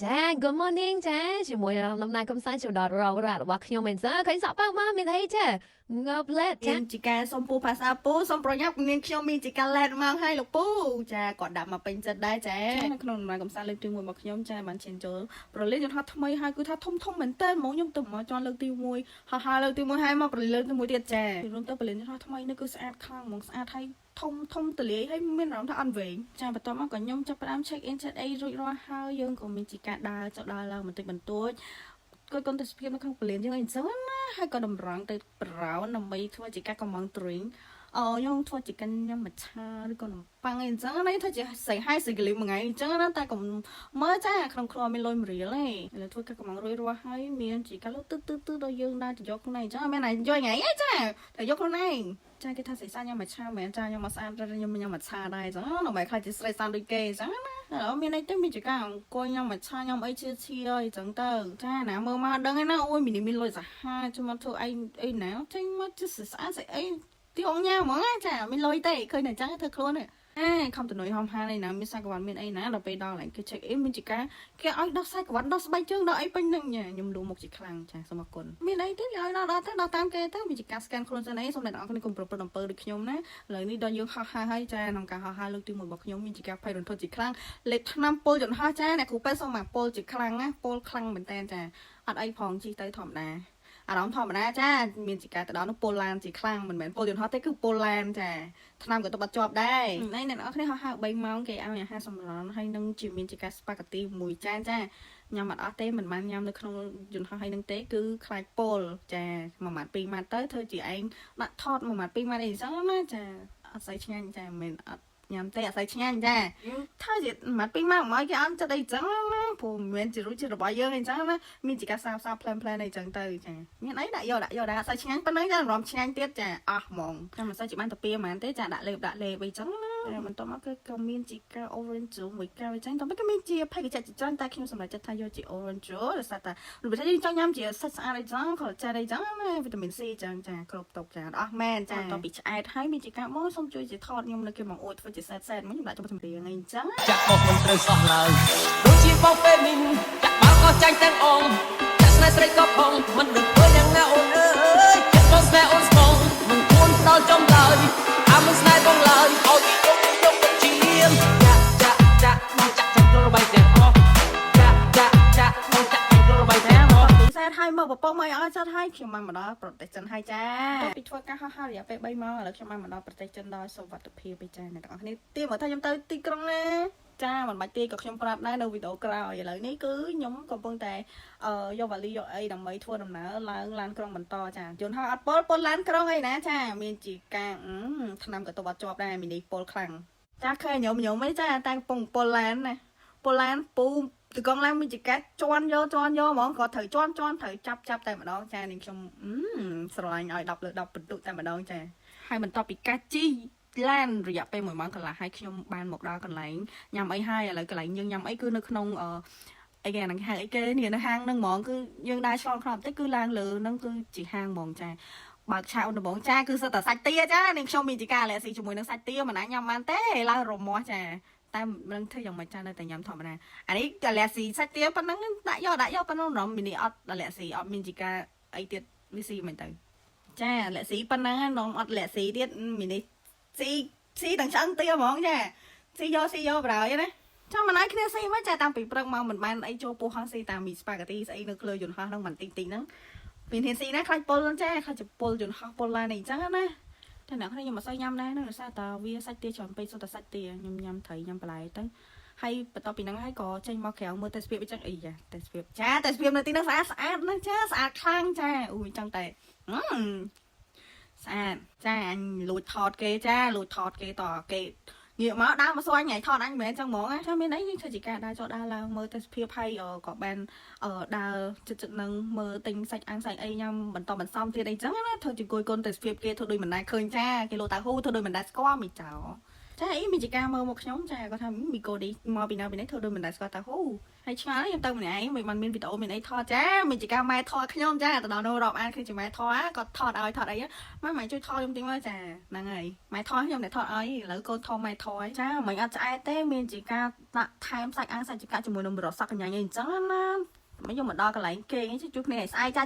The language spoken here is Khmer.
Dạ, good morning ចាជាមួយដំណើរកំសាន្តចូលដល់រងរ៉ារបស់ខ្ញុំមិនសើឃើញសក់ប៉ាក់មកមានអីចាងើបលេតចាមានជាការសុំពូភាសាពូសុំប្រញាប់នាងខ្ញុំមានជាការឡែតមកឲ្យលោកពូចាគាត់ដាក់មកពេញចិត្តដែរចានៅក្នុងដំណើរកំសាន្តលើកទី1របស់ខ្ញុំចាបានឈានចូលប្រលេងយន្តហោះថ្មីហើយគឺថាធំមែនតើហ្មងខ្ញុំទៅមកជន់លើកទី1ហើយលើកទី1ហើយមកប្រលេងលើកទី1ទៀតចារួមទៅប្រលេងយន្តហោះថ្មីនេះគឺស្អាតខ្លាំងហ្មងស្អាតហើយធំទលាយហើយមានអារម្មណ៍ថាអត់វែងចាបន្ទាប់មកក៏ខ្ញុំចាប់ផ្ដើម check in check អីរួចរាល់ហើយយើងក៏មានជាការដើរចុះដើរឡើងបន្តិចបន្តួចគាត់កូនទេសភាពនៅក្នុងពលានយើងអីចឹងណាហើយក៏តម្រង់ទៅប្រោនដើម្បីធ្វើជាការកំងទ្រីងខ្ញុំធ្វើជាការញ៉ាំមច្ឆាឬក៏នំប៉័ងអីចឹងណាធ្វើជាស្អីហើយស្អីកលីមួយថ្ងៃអញ្ចឹងណាតែកុំមើលចាក្នុងគ្រាប់មានលុយ1រៀលទេឥឡូវធ្វើការកំងរួចរាល់ហើយមានជាការលើទឺដល់យើងដើរទៅយកខ្លួនឯងអញ្ចឹងមានណាយកថ្ងៃអីចាទៅយកខ្លួនឯងចាគេថាស្អីសាញ៉ាំមច្ឆាមែនចាញ៉ាំមកស្អាតខ្ញុំញ៉ាំមច្ឆាដែរអញ្ចឹងដើម្បីខ្លាចជាស្រីសានដូចគេអញ្ចឹងណាឥឡូវមានអីទៅមានជាការអង្គុយញ៉ាំមច្ឆាញ៉ាំអីឈឺអីចឹងទៅចាណាមើលមកដឹងឯណាអូយមានលុយសាហាជុំមកធ្វើអីណាចេញមកជិះស្អាតស្អីទីអង្គញ៉ាំហ្មងចាមានលុយទេឃើញតែអញ្ចឹងធ្វើខ្លួនខំតនុយហំហានឯណាមានសាកវ៉ាន់មានអីណាដល់ពេលដល់ឡើងគេ check in មានជាការគេឲ្យដោះសាកវ៉ាន់ដោះស្បែកជើងដោះអីពេញនឹងខ្ញុំលូមកជាខ្លាំងចាសូមអរគុណមានអីទេឲ្យដល់ទៅដល់តាមគេទៅមានជាការ scan ខ្លួនសិនអីសូមអ្នកនរគ្នាកុំប្រព្រឹត្តអំពើដូចខ្ញុំណាឥឡូវនេះដល់យើងហោះហើរហើយចាក្នុងការហោះហើរលើកទី1របស់ខ្ញុំមានជាការភ័យរន្ធត់ជាខ្លាំងលេបថ្នាំពុលយន្តហោះចាអ្នកគ្រូពេទ្យសូមមកពុលជាខ្លាំងណាពុលខ្លាំងមែនតើចាអត់អីផងជិះទៅធម្មតាអារម្មណ៍ធម្មតាចាមានជាការទៅដល់នោះពុលឡានជាខ្លាំងមិនមែនពុលយន្តហោះទេគឺពុលឡានចាថ្នាំក៏ទៅបាត់ជាប់ដែរហើយអ្នកនរគ្នាហោះហើរ3ម៉ោងគេឲ្យអាហារសម្រន់ហើយនឹងជាមានជាការស្ប៉ាហ្គាទីមួយចានចាញ៉ាំអត់អស់ទេមិនបានញ៉ាំនៅក្នុងយន្តហោះហើយនឹងទេគឺខ្លាចពុលចា1ម៉ាត់2ម៉ាត់ទៅធ្វើជាឯងដាក់ថត1ម៉ាត់2ម៉ាត់អីចឹងណាចាអត់ស្អីឆ្ងាញ់ចាមិនមែនអត់ញ៉ាំទេអត់ស្អីឆ្ងាញ់ចាធ្វើជា1ម៉ាត់2ម៉ាត់មកគេអត់ចិត្តអីចឹងណាព្រោះមិនមែនជារសជាតិរបស់យើងអីចឹងណាមានជាការសាបផ្លែអីចឹងទៅចាមានអីដាក់យកដែរអត់ស្អីឆ្ងាញ់ប៉ុណ្ណឹងចារំឆ្ងាញ់ទៀតចាអស់ហ្មងចាំមិនសូវជាបានតាពីហ្មងទេចាដាក់លេបអីចឹងណាបន្ទាប់មកគឺក៏មានជាការ orange juice មួយកែវអញ្ចឹងតែក៏មានជាភេកចិត្តច្រើនតែខ្ញុំសម្រេចចិត្តថាយកជា orange juice ដោយសារតែរូបថាយើងចង់ញ៉ាំជាសាច់ស្អាតអីចឹងខលចាអីចឹងណាវីតាមីន C ចឹងចាគ្រប់តុកចាអស់មែនចាបន្ទាប់ពីឆ្អែតហើយមានជាការមកសូមជួយជាថតខ្ញុំនៅគេមកអួតធ្វើជាសែតមកខ្ញុំដាក់ចូលចម្រៀងអីចឹងចាក់បោកមិនត្រូវសោះឡើយដូចជាបោកពេលមីនចាក់បើក៏ចាញ់ទាំងអងចាក់ស្នេហ៍ស្រីក៏ផងមិនដឹងធ្វើយ៉ាងណាអូនអើយចាក់បងស្នេហ៍អូនស្មងមិនគួរដល់ចំឡើយអាមិនស្នេហ៍បងឡើយឲ្យយកទៅជាចាក់បងចាក់ចង់របាយទាំងអស់ចាក់បងចាក់ចង់របាយទាំងអស់សែតហើយមកបបងមកឲ្យចិត្តឲ្យខ្ញុំបានមកដល់ប្រទេសចិនហើយចាពីធ្វើការហោះហើររយៈពេល3ម៉ោងឥឡូវខ្ញុំបានមកដល់ប្រទេសចិនដោយសុវត្ថិភាពឯចាអ្នកទាំងអស់គ្នាទៀមកថាខ្ញុំទៅទីក្រុងណាចាមិនបាច់ទេក៏ខ្ញុំប្រាប់ដែរនៅវីដេអូក្រោយឥឡូវនេះគឺខ្ញុំកំពុងតែយកវ៉ាលីយកអីដើម្បីធ្វើដំណើរឡើងឡានក្រុងបន្តចាយន្តហោះអត់ពលឡានក្រុងអីណាចាមានជាការឆ្នាំក៏ទៅបាត់ជាប់ដែរមីនីពលខ្លាំងចាឃើញញោមអីចាតែកំពុងពលឡានណាពលឡានពូទៅកងឡានមានជាការជន់យកហ្មងក៏ត្រូវជន់ត្រូវចាប់តែម្ដងចានាងខ្ញុំស្រឡាញ់ឲ្យ10លើ10បន្ទុកតែម្ដងចាហើយបន្ទាប់ពីការជីឡានរយៈពេល1ម៉ោងកន្លះហើយខ្ញុំបានមកដល់កន្លែងញ៉ាំអីហើយឥឡូវកន្លែងយើងញ៉ាំអីគឺនៅក្នុងអីគេហ្នឹងហាងអីគេនេះនៅហាងហ្នឹងហ្មងគឺយើងដើរឆ្លងខ្លះបន្តិចគឺឡើងលើហ្នឹងគឺជាហាងហ្មងចាបើកឆាអូនដំបងចាគឺសិតតែសាច់ទាចានាងខ្ញុំមានជាការអាឡែស៊ីជាមួយនឹងសាច់ទាមិនណាញ៉ាំបានទេឡើងរមាស់ចាតែមិនធ្វើយ៉ាងម៉េចចានៅតែញ៉ាំធម្មតាអានេះអាឡែស៊ីសាច់ទាប៉ុណ្ណឹងដាក់យកប៉ុណ្ណឹងរំមីនីអត់អាឡែស៊ីអត់មានជាការអីទៀតវាស៊ីមិនទៅចាអាឡែស៊ីប៉ុណ្ណឹងនំអត់អាឡែស៊ីទៀតមីនីស៊ីទាំងឆ្អឹងទាហ្មងចាស៊ីយកប្រហើយណាចាំមិនឲ្យគ្នាស៊ីមកចាតាំងពីព្រឹកមកមិនបានអីចូលពោះហោះស៊ីតាមមីស្ប៉ាហ្គាទីស្អីនៅលើយន្តហោះហ្នឹងមិនទីងហ្នឹងមានហ៊ានស៊ីណាខ្លាចពុលចាខ្លាចជាពុលយន្តហោះពុលឡានអីចឹងណាតែអ្នកខ្ញុំមិនសូវញ៉ាំដែរដោយសារតែវាសាច់ទាច្រើនពេកសុទ្ធតែសាច់ទាខ្ញុំញ៉ាំត្រីញ៉ាំបន្លែទៅហើយបន្ទាប់ពីហ្នឹងហើយក៏ចេញមកក្រៅមើលតែស្ពាបអញ្ចឹងអីចាតែស្ពាបនៅទីហ្នឹងស្អាតណាស់ចាស្អាតខ្លាំងចាអូយចឹងតែស្អាតចាអញលួចថតគេចាលួចថតគេតគេងាកមកដើរមកសួរអញថតអញមិនមែនចឹងហ្មងចាមានអីយើងធ្វើជាការដើរចុះដើរឡើងមើលតែស្ពាបហើយក៏បានដើរចិត្តនឹងមើលទិញសាច់អាំងសាច់អីញ៉ាំបន្តបន្សំទៀតអីចឹងណាធ្វើជាគួយកូនតែស្ពាបគេធ្វើដូចមិនដែរឃើញចាគេលោតតាហ៊ូធ្វើដូចមិនដែរស្គាល់មីចោ ចាអីមានជាការមើលមកខ្ញុំចាគាត់ថាមីកូឌីមកពីណាពីនេះធ្វើដូចមិនដែលស្គាល់តាហូហើយឆ្ងល់ខ្ញុំទៅម្នាក់ឯងមិនបានមានវីដេអូមានអីថតចាមានជាការម៉ែថតខ្ញុំចាទៅដល់នោះរាប់អានឃើញជាម៉ែថតគាត់ថតឲ្យថតអីម៉ែជួយថតខ្ញុំតិចមកចាហ្នឹងហើយម៉ែថតខ្ញុំតែថតឲ្យឥឡូវកូនថតម៉ែថតចាមិនអត់ឆ្អែតទេមានជាការដាក់ថែមសាច់អាំងសាច់ចកាជាមួយនំរសសាក់កញ្ញាអីអញ្ចឹងណាមិនយកមកដល់កន្លែងគេជួបគ្នាស្អែកចា